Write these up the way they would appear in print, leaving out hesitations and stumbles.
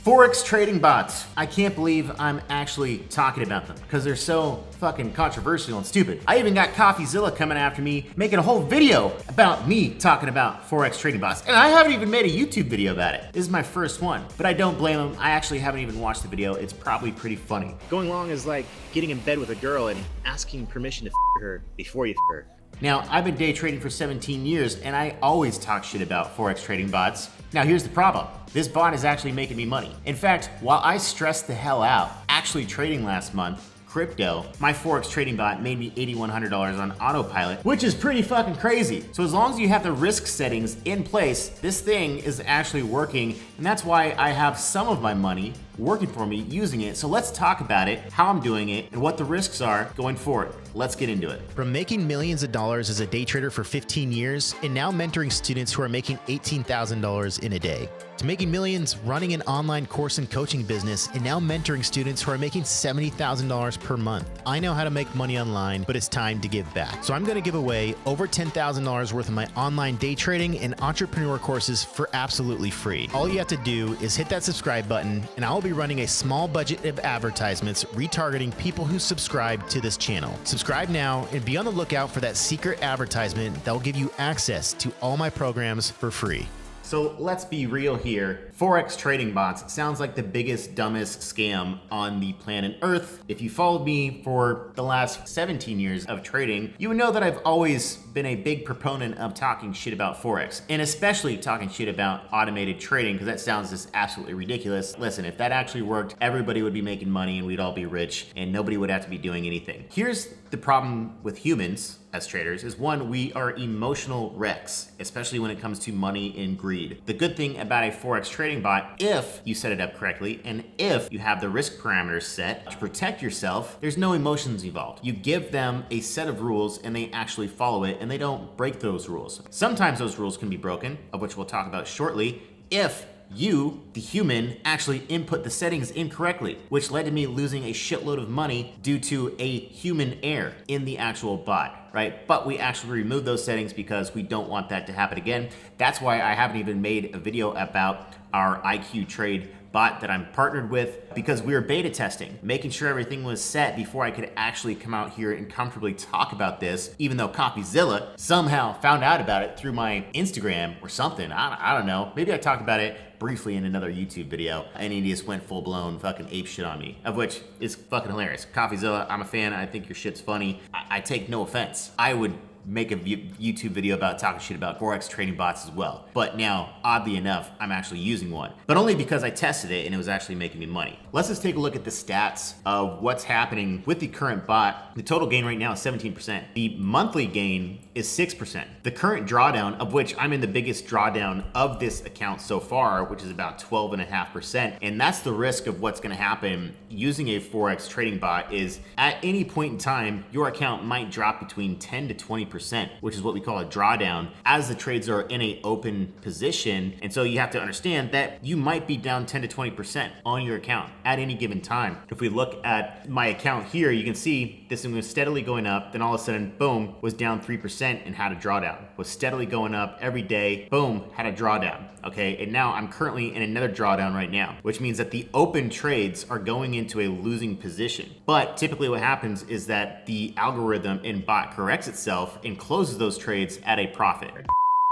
Forex trading bots. I can't believe I'm actually talking about them because they're so fucking controversial and stupid. I even got CoffeeZilla coming after me, making a whole video about me talking about Forex trading bots. And I haven't even made a YouTube video about it. This is my first one, but I don't blame them. I actually haven't even watched the video. It's probably pretty funny. Going along is like getting in bed with a girl and asking permission to her before you her. Now, I've been day trading for 17 years and I always talk shit about Forex trading bots. Now, here's the problem. This bot is actually making me money. In fact, while I stressed the hell out actually trading last month, crypto, my Forex trading bot made me $8,100 on autopilot, which is pretty fucking crazy. So as long as you have the risk settings in place, this thing is actually working, and that's why I have some of my money working for me using it. So let's talk about it, how I'm doing it, and what the risks are going forward. Let's get into it. From making millions of dollars as a day trader for 15 years and now mentoring students who are making $18,000 in a day, to making millions running an online course and coaching business and now mentoring students who are making $70,000 per month. I know how to make money online, but it's time to give back. So I'm going to give away over $10,000 worth of my online day trading and entrepreneur courses for absolutely free. All you have to do is hit that subscribe button, and I'll be running a small budget of advertisements retargeting people who subscribe to this channel. Subscribe now and be on the lookout for that secret advertisement that will give you access to all my programs for free. So let's be real here. Forex trading bots sounds like the biggest, dumbest scam on the planet Earth. If you followed me for the last 17 years of trading, you would know that I've always been a big proponent of talking shit about Forex, and especially talking shit about automated trading, because that sounds just absolutely ridiculous. Listen, if that actually worked, everybody would be making money and we'd all be rich and nobody would have to be doing anything. Here's the problem with humans as traders is, one, we are emotional wrecks, especially when it comes to money and greed. The good thing about a Forex trading bot, if you set it up correctly and if you have the risk parameters set to protect yourself, there's no emotions involved. You give them a set of rules and they actually follow it and they don't break those rules. Sometimes those rules can be broken, of which we'll talk about shortly, if you, the human, actually input the settings incorrectly, which led to me losing a shitload of money due to a human error in the actual bot, right? But we actually removed those settings because we don't want that to happen again. That's why I haven't even made a video about our IQ trade bot that I'm partnered with, because we were beta testing, making sure everything was set before I could actually come out here and comfortably talk about this, even though CoffeeZilla somehow found out about it through my Instagram or something. I don't know. Maybe I talked about it briefly in another YouTube video and he just went full blown fucking ape shit on me, of which is fucking hilarious. CoffeeZilla, I'm a fan. I think your shit's funny. I take no offense. I would make a YouTube video about talking shit about Forex trading bots as well. But now, oddly enough, I'm actually using one, but only because I tested it and it was actually making me money. Let's just take a look at the stats of what's happening with the current bot. The total gain right now is 17%. The monthly gain is 6%. The current drawdown, of which I'm in the biggest drawdown of this account so far, which is about 12.5%. And that's the risk of what's gonna happen using a Forex trading bot, is at any point in time, your account might drop between 10 to 20%, which is what we call a drawdown, as the trades are in a open position. And so you have to understand that you might be down 10 to 20% on your account at any given time. If we look at my account here, you can see this thing was steadily going up, then all of a sudden, boom, was down 3% and had a drawdown. Was steadily going up every day, boom, had a drawdown. Okay, and now I'm currently in another drawdown right now, which means that the open trades are going into a losing position. But typically what happens is that the algorithm in bot corrects itself and closes those trades at a profit.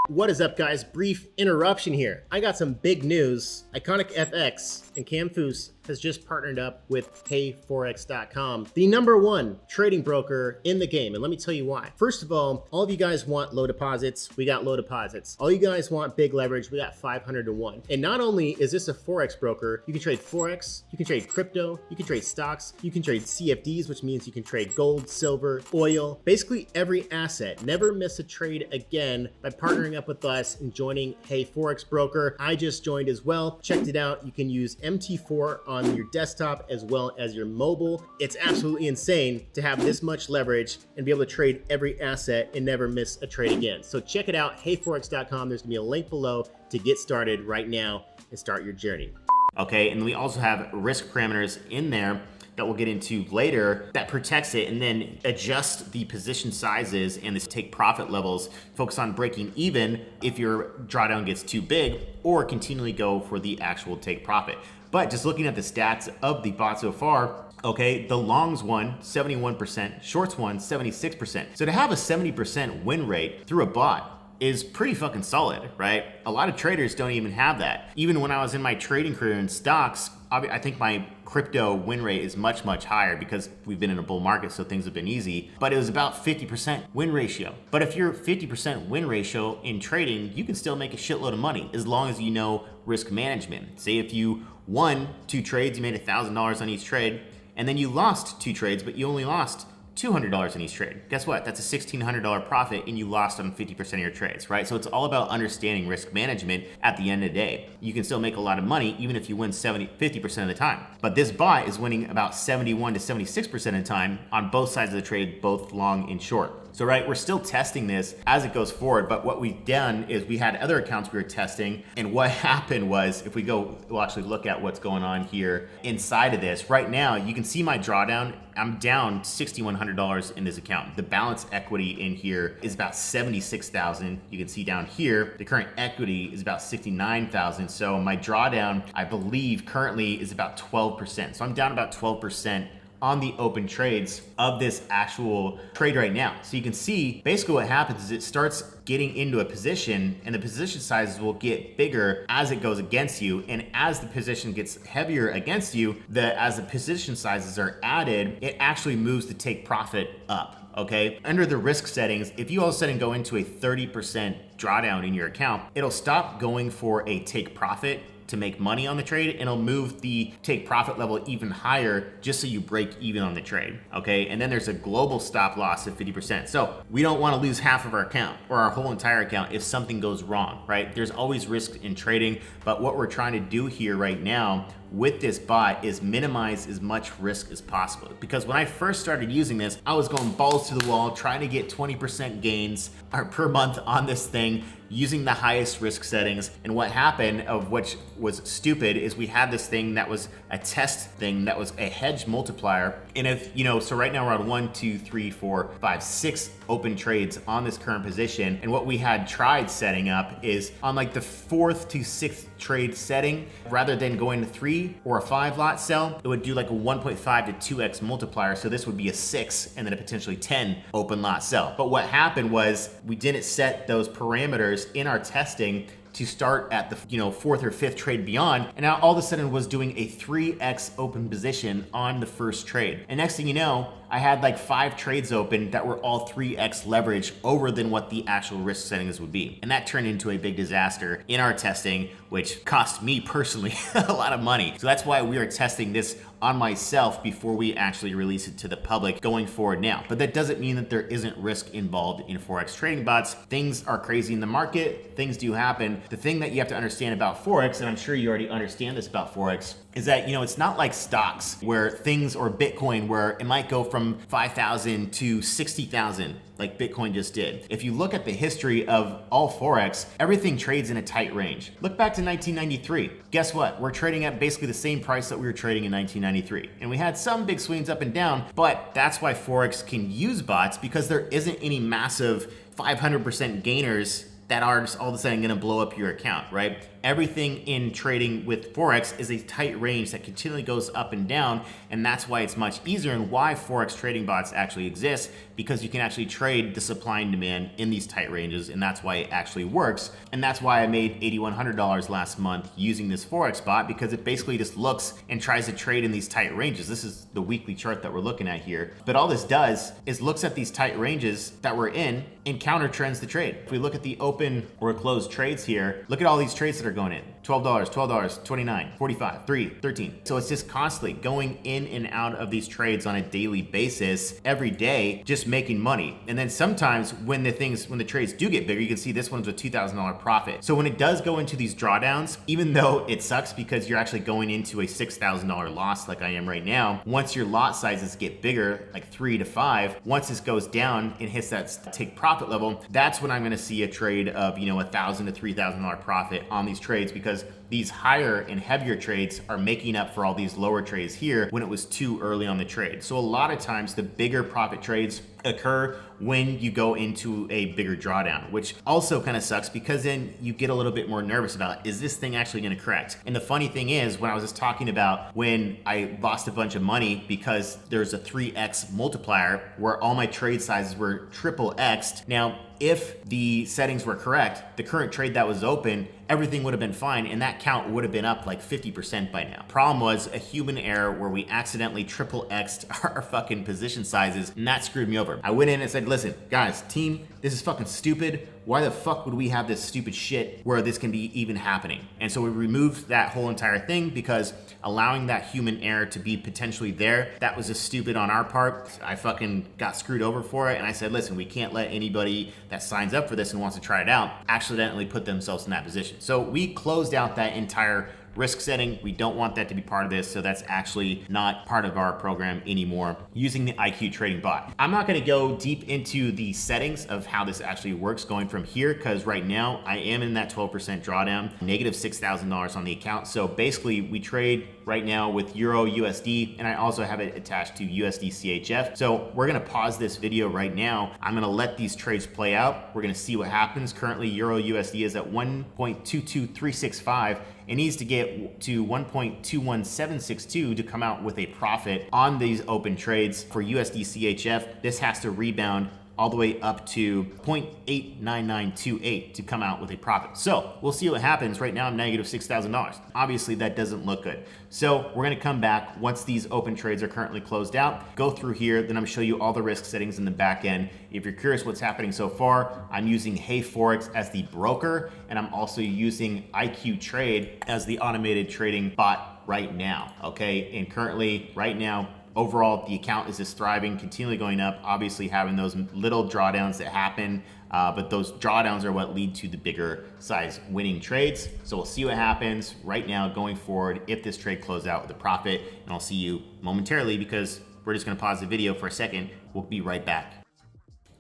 What is up, guys? Brief interruption here. I got some big news. Iconic FX and Cam Foose has just partnered up with payforex.com, the #1 trading broker in the game. And let me tell you why. First of all of you guys want low deposits. We got low deposits. All you guys want big leverage. We got 500 to 1. And not only is this a Forex broker, you can trade Forex, you can trade crypto, you can trade stocks, you can trade CFDs, which means you can trade gold, silver, oil, basically every asset. Never miss a trade again by partnering up with us and joining Hey Forex Broker. I just joined as well. Checked it out. You can use MT4 on your desktop as well as your mobile. It's absolutely insane to have this much leverage and be able to trade every asset and never miss a trade again. So check it out, heyforex.com. There's gonna be a link below to get started right now and start your journey. Okay, and we also have risk parameters in there that we'll get into later that protects it, and then adjust the position sizes and the take profit levels, focus on breaking even if your drawdown gets too big, or continually go for the actual take profit. But just looking at the stats of the bot so far, okay, the longs won 71%, shorts won 76%. So to have a 70% win rate through a bot is pretty fucking solid, right? A lot of traders don't even have that. Even when I was in my trading career in stocks, I think my crypto win rate is much, much higher because we've been in a bull market, so things have been easy. But it was about 50% win ratio. But if you're 50% win ratio in trading, you can still make a shitload of money as long as you know risk management. Say if you won 2 trades, you made $1,000 on each trade, and then you lost 2 trades, but you only lost $200 in each trade. Guess what? That's a $1,600 profit and you lost on 50% of your trades, right? So it's all about understanding risk management at the end of the day. You can still make a lot of money even if you win 50% of the time. But this bot is winning about 71 to 76% of the time on both sides of the trade, both long and short. So right, we're still testing this as it goes forward, but what we've done is we had other accounts we were testing, and what happened was, if we go, we'll actually look at what's going on here inside of this. Right now, you can see my drawdown. I'm down $6,100 in this account. The balance equity in here is about 76,000. You can see down here, the current equity is about 69,000. So my drawdown, I believe currently is about 12%. So I'm down about 12% on the open trades of this actual trade right now. So you can see basically what happens is it starts getting into a position and the position sizes will get bigger as it goes against you. And as the position gets heavier against you, as the position sizes are added, it actually moves the take profit up. Okay, under the risk settings, if you all of a sudden go into a 30% drawdown in your account, it'll stop going for a take profit to make money on the trade, and it'll move the take profit level even higher just so you break even on the trade, okay? And then there's a global stop loss of 50%. So we don't wanna lose half of our account or our whole entire account if something goes wrong, right? There's always risk in trading, but what we're trying to do here right now with this bot is minimize as much risk as possible. Because when I first started using this, I was going balls to the wall, trying to get 20% gains per month on this thing, using the highest risk settings. And what happened, of which was stupid, is we had this thing that was a test thing that was a hedge multiplier. And if, so right now we're on 1, 2, 3, 4, 5, 6 open trades on this current position. And what we had tried setting up is on like the 4th to 6th trade setting, rather than going to 3 or a 5 lot sell, it would do like a 1.5 to 2x multiplier. So this would be a 6 and then a potentially 10 open lot sell. But what happened was we didn't set those parameters in our testing to start at the 4th or 5th trade beyond, and now all of a sudden was doing a 3x open position on the first trade. And next thing you know, I had like 5 trades open that were all 3x leverage over than what the actual risk settings would be. And that turned into a big disaster in our testing, which cost me personally a lot of money. So that's why we are testing this on myself before we actually release it to the public going forward now. But that doesn't mean that there isn't risk involved in Forex trading bots. Things are crazy in the market, things do happen. The thing that you have to understand about Forex, and I'm sure you already understand this about Forex, is that, it's not like stocks where things, or Bitcoin, where it might go from 5,000 to 60,000 like Bitcoin just did. If you look at the history of all Forex, everything trades in a tight range. Look back to 1993. Guess what? We're trading at basically the same price that we were trading in 1993. And we had some big swings up and down, but that's why Forex can use bots, because there isn't any massive 500% gainers that are just all of a sudden gonna blow up your account, right? Everything in trading with Forex is a tight range that continually goes up and down, and that's why it's much easier and why Forex trading bots actually exist, because you can actually trade the supply and demand in these tight ranges, and that's why it actually works. And that's why I made $8,100 last month using this Forex bot, because it basically just looks and tries to trade in these tight ranges. This is the weekly chart that we're looking at here. But all this does is looks at these tight ranges that we're in and counter trends the trade. If we look at the open or closed trades here, look at all these trades that are going in. $12, $29, $45, $3, $13. So it's just constantly going in and out of these trades on a daily basis, every day, just making money. And then sometimes when the trades do get bigger, you can see this one's a $2,000 profit. So when it does go into these drawdowns, even though it sucks because you're actually going into a $6,000 loss like I am right now, once your lot sizes get bigger, like 3 to 5, once this goes down and hits that take profit level, that's when I'm gonna see a trade of $1,000 to $3,000 profit on these trades, because these higher and heavier trades are making up for all these lower trades here when it was too early on the trade. So a lot of times the bigger profit trades occur when you go into a bigger drawdown, which also kind of sucks because then you get a little bit more nervous about, is this thing actually going to correct? And the funny thing is, when I was just talking about when I lost a bunch of money because there's a 3x multiplier where all my trade sizes were triple x'd. Now, if the settings were correct, the current trade that was open, everything would have been fine and that count would have been up like 50% by now. Problem was a human error where we accidentally triple x'd our fucking position sizes and that screwed me over. I went in and said, listen, guys, team, this is fucking stupid. Why the fuck would we have this stupid shit where this can be even happening? And so we removed that whole entire thing because allowing that human error to be potentially there, that was just stupid on our part. I fucking got screwed over for it. And I said, listen, we can't let anybody that signs up for this and wants to try it out accidentally put themselves in that position. So we closed out that entire risk setting. We don't want that to be part of this, so that's actually not part of our program anymore using the IQ trading bot. I'm not going to go deep into the settings of how this actually works going from here because right now I am in that 12% drawdown, negative $6,000 on the account. So basically we trade right now with Euro USD and I also have it attached to USD CHF. So we're going to pause this video right now. I'm going to let these trades play out. We're going to see what happens. Currently Euro USD is at 1.22365. It needs to get to 1.21762 to come out with a profit on these open trades. For USD CHF, this has to rebound all the way up to 0.89928 to come out with a profit. So we'll see what happens. Right now I'm negative $6,000. Obviously that doesn't look good. So we're gonna come back once these open trades are currently closed out, go through here, then I'm gonna show you all the risk settings in the back end. If you're curious what's happening so far, I'm using Hey Forex as the broker, and I'm also using IQ Trade as the automated trading bot right now, okay? And currently, right now, overall, the account is just thriving, continually going up, obviously having those little drawdowns that happen, but those drawdowns are what lead to the bigger size winning trades. So we'll see what happens right now going forward if this trade closes out with a profit, and I'll see you momentarily because we're just gonna pause the video for a second. We'll be right back.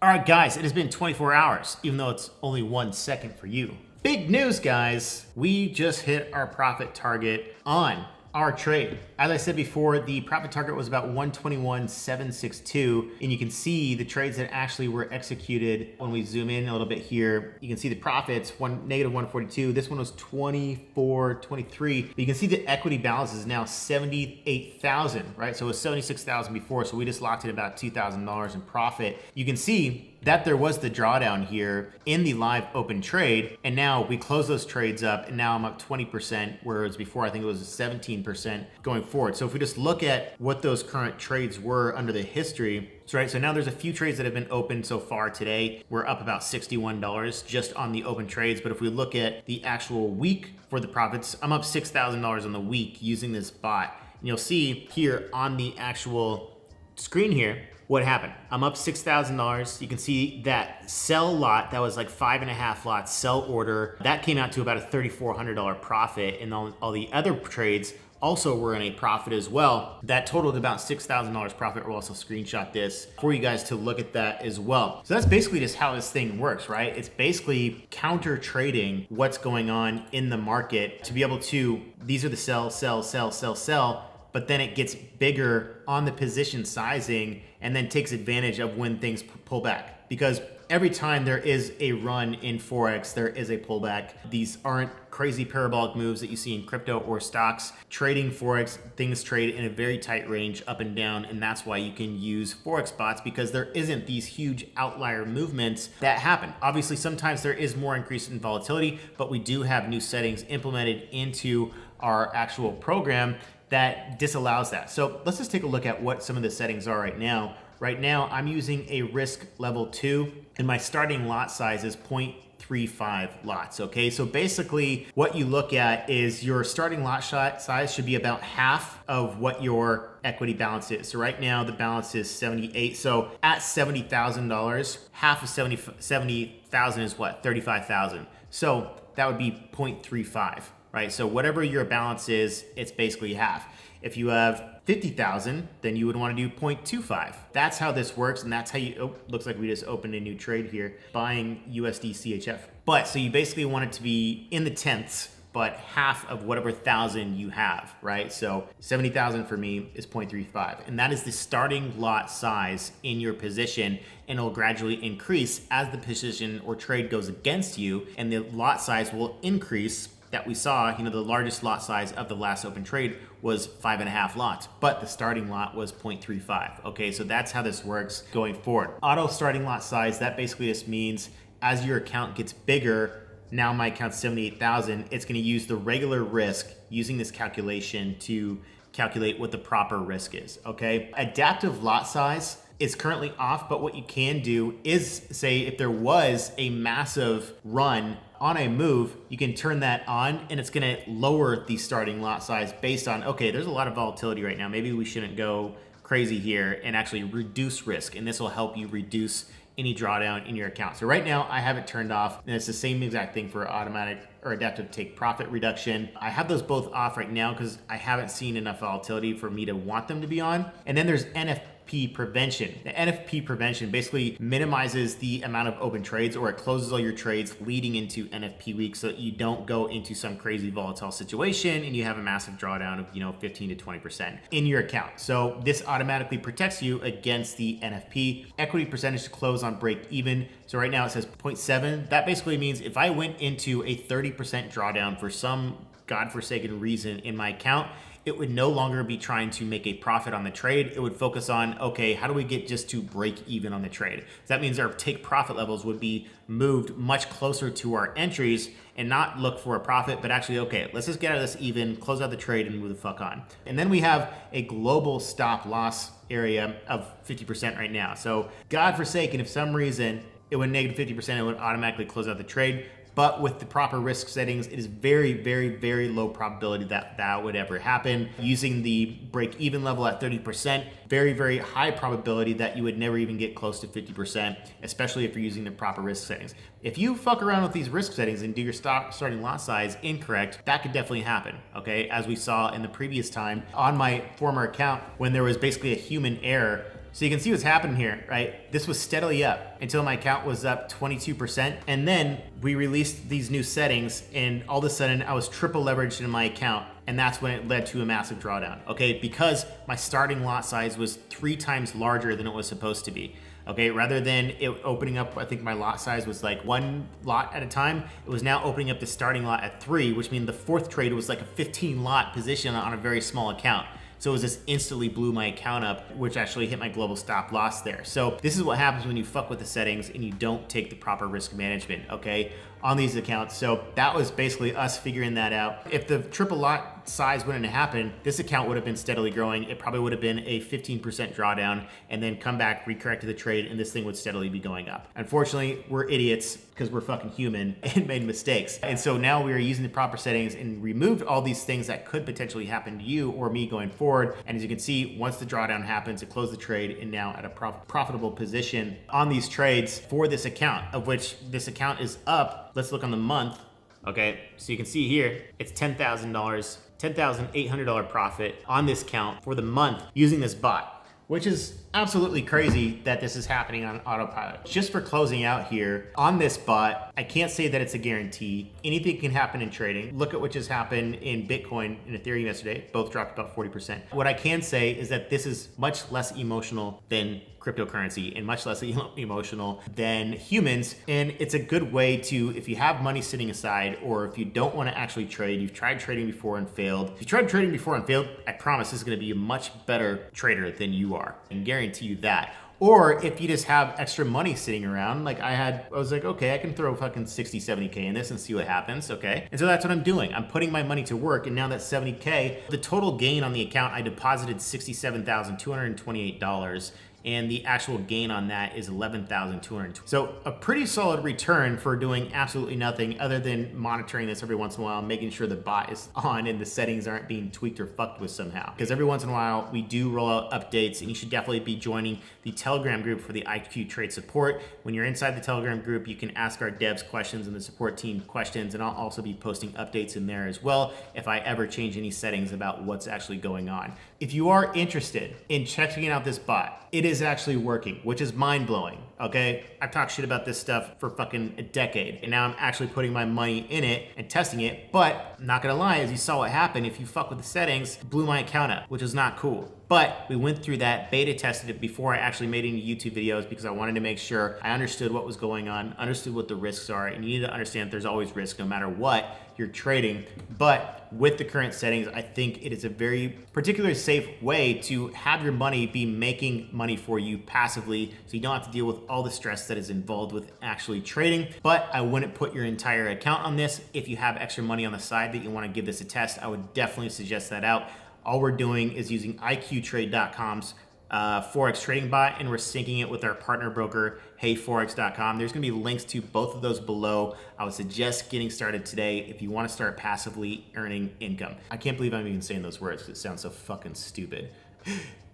All right, guys, it has been 24 hours, even though it's only 1 second for you. Big news, guys. We just hit our profit target on our trade. As I said before, the profit target was about 121,762, and you can see the trades that actually were executed. When we zoom in a little bit here, you can see the profits, negative 142. This one was 2423. But you can see the equity balance is now 78,000, right? So it was 76,000 before, so we just locked in about $2,000 in profit. You can see that there was the drawdown here in the live open trade, and now we close those trades up, and now I'm up 20%, whereas before I think it was 17% going forward. So if we just look at what those current trades were under the history, right? So now there's a few trades that have been opened so far today. We're up about $61 just on the open trades, but if we look at the actual week for the profits, I'm up $6,000 on the week using this bot. And you'll see here on the actual screen here, what happened? I'm up $6,000. You can see that sell lot, that was like 5.5 lots, sell order, that came out to about a $3,400 profit, and all the other trades also were in a profit as well. That totaled about $6,000 profit. We'll also screenshot this for you guys to look at that as well. So that's basically just how this thing works, right? It's basically counter trading what's going on in the market to be able to, these are the sell, sell, sell, sell, sell, but then it gets bigger on the position sizing and then takes advantage of when things pull back. Because every time there is a run in Forex, there is a pullback. These aren't crazy parabolic moves that you see in crypto or stocks. Trading Forex, things trade in a very tight range up and down, and that's why you can use Forex bots, because there isn't these huge outlier movements that happen. Obviously, sometimes there is more increase in volatility, but we do have new settings implemented into our actual program that disallows that. So let's just take a look at what some of the settings are right now. Right now, I'm using a risk level 2, and my starting lot size is 0.35 lots, okay? So basically, what you look at is your starting lot size should be about half of what your equity balance is. So right now, the balance is 78. So at $70,000, half of 70,000 is what? 35,000. So that would be 0.35. Right? So whatever your balance is, it's basically half. If you have 50,000, then you would want to do 0.25. That's how this works, and that's how you, oh, looks like we just opened a new trade here, buying USD CHF. But, so you basically want it to be in the tenths, but half of whatever thousand you have, right? So 70,000 for me is 0.35. And that is the starting lot size in your position, and it'll gradually increase as the position or trade goes against you, and the lot size will increase. That we saw, the largest lot size of the last open trade was 5.5 lots, but the starting lot was 0.35. Okay, so that's how this works going forward. Auto starting lot size, that basically just means as your account gets bigger, now my account's 78,000, it's gonna use the regular risk using this calculation to calculate what the proper risk is, okay? Adaptive lot size is currently off, but what you can do is say if there was a massive run on a move, you can turn that on and it's gonna lower the starting lot size based on, okay, there's a lot of volatility right now. Maybe we shouldn't go crazy here and actually reduce risk. And this will help you reduce any drawdown in your account. So right now I have it turned off, and it's the same exact thing for automatic or adaptive take profit reduction. I have those both off right now because I haven't seen enough volatility for me to want them to be on. And then there's NFP prevention. The NFP prevention basically minimizes the amount of open trades, or it closes all your trades leading into NFP week so that you don't go into some crazy volatile situation and you have a massive drawdown of 15 to 20% in your account. So this automatically protects you against the NFP. Equity percentage to close on break even. So right now it says 0.7. That basically means if I went into a 30% drawdown for some godforsaken reason in my account, it would no longer be trying to make a profit on the trade. It would focus on, okay, how do we get just to break even on the trade? So that means our take profit levels would be moved much closer to our entries and not look for a profit, but actually, okay, let's just get out of this even, close out the trade and move the fuck on. And then we have a global stop loss area of 50% right now. So godforsaken, if some reason it went negative 50%, it would automatically close out the trade. But with the proper risk settings, it is very, very, very low probability that that would ever happen. Using the break even level at 30%, very, very high probability that you would never even get close to 50%, especially if you're using the proper risk settings. If you fuck around with these risk settings and do your starting lot size incorrect, that could definitely happen, okay? As we saw in the previous time on my former account when there was basically a human error. So you can see what's happening here, right? This was steadily up until my account was up 22%. And then we released these new settings and all of a sudden I was triple leveraged in my account. And that's when it led to a massive drawdown, okay? Because my starting lot size was 3 times larger than it was supposed to be. Okay, rather than it opening up, I think my lot size was like 1 lot at a time. It was now opening up the starting lot at 3, which means the fourth trade was like a 15 lot position on a very small account. So it was just instantly blew my account up, which actually hit my global stop loss there. So this is what happens when you fuck with the settings and you don't take the proper risk management, okay, on these accounts. So that was basically us figuring that out. If the triple lot size wouldn't have happened, this account would have been steadily growing. It probably would have been a 15% drawdown and then come back, recorrect the trade, and this thing would steadily be going up. Unfortunately, we're idiots because we're fucking human and made mistakes. And so now we are using the proper settings and removed all these things that could potentially happen to you or me going forward. And as you can see, once the drawdown happens, it closed the trade and now at a profitable position on these trades for this account, of which this account is up. Let's look on the month. Okay, so you can see here, it's $10,000, $10,800 profit on this count for the month using this bot, which is absolutely crazy that this is happening on autopilot. Just for closing out here, on this bot, I can't say that it's a guarantee. Anything can happen in trading. Look at what just happened in Bitcoin and Ethereum yesterday. Both dropped about 40%. What I can say is that this is much less emotional than cryptocurrency and much less emotional than humans. And it's a good way to, if you have money sitting aside, or if you don't want to actually trade, you've tried trading before and failed. If you tried trading before and failed, I promise this is going to be a much better trader than you are. I can guarantee you that. Or if you just have extra money sitting around, like I was like, okay, I can throw fucking 60, 70K in this and see what happens, okay? And so that's what I'm doing. I'm putting my money to work, and now that 70K, the total gain on the account, I deposited $67,228. And the actual gain on that is $11,220. So a pretty solid return for doing absolutely nothing other than monitoring this every once in a while, making sure the bot is on and the settings aren't being tweaked or fucked with somehow. Because every once in a while we do roll out updates, and you should definitely be joining the Telegram group for the IQ trade support. When you're inside the Telegram group, you can ask our devs questions and the support team questions, and I'll also be posting updates in there as well if I ever change any settings about what's actually going on. If you are interested in checking out this bot, it is is actually working, which is mind-blowing, okay? I've talked shit about this stuff for fucking a decade, and now I'm actually putting my money in it and testing it, but I'm not gonna lie, as you saw what happened, if you fuck with the settings, it blew my account up, which is not cool. But we went through that, beta tested it before I actually made any YouTube videos because I wanted to make sure I understood what was going on, understood what the risks are, and you need to understand that there's always risk no matter what you're trading. But with the current settings, I think it is a very particularly safe way to have your money be making money for you passively so you don't have to deal with all the stress that is involved with actually trading. But I wouldn't put your entire account on this. If you have extra money on the side that you want to give this a test, I would definitely suggest that out. All we're doing is using iqtrade.com's forex trading bot, and we're syncing it with our partner broker, forex.com. There's gonna be links to both of those below. I would suggest getting started today if you wanna start passively earning income. I can't believe I'm even saying those words because it sounds so fucking stupid.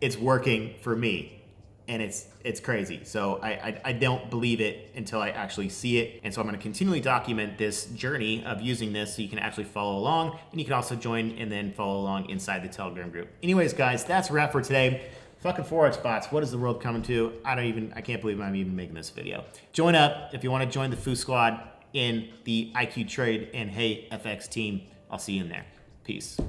It's working for me. And it's crazy. So I don't believe it until I actually see it. And so I'm gonna continually document this journey of using this so you can actually follow along, and you can also join and then follow along inside the Telegram group. Anyways, guys, that's a wrap for today. Fucking Forex bots, what is the world coming to? I can't believe I'm even making this video. Join up if you wanna join the Foo Squad in the IQ Trade and Hey FX team. I'll see you in there. Peace.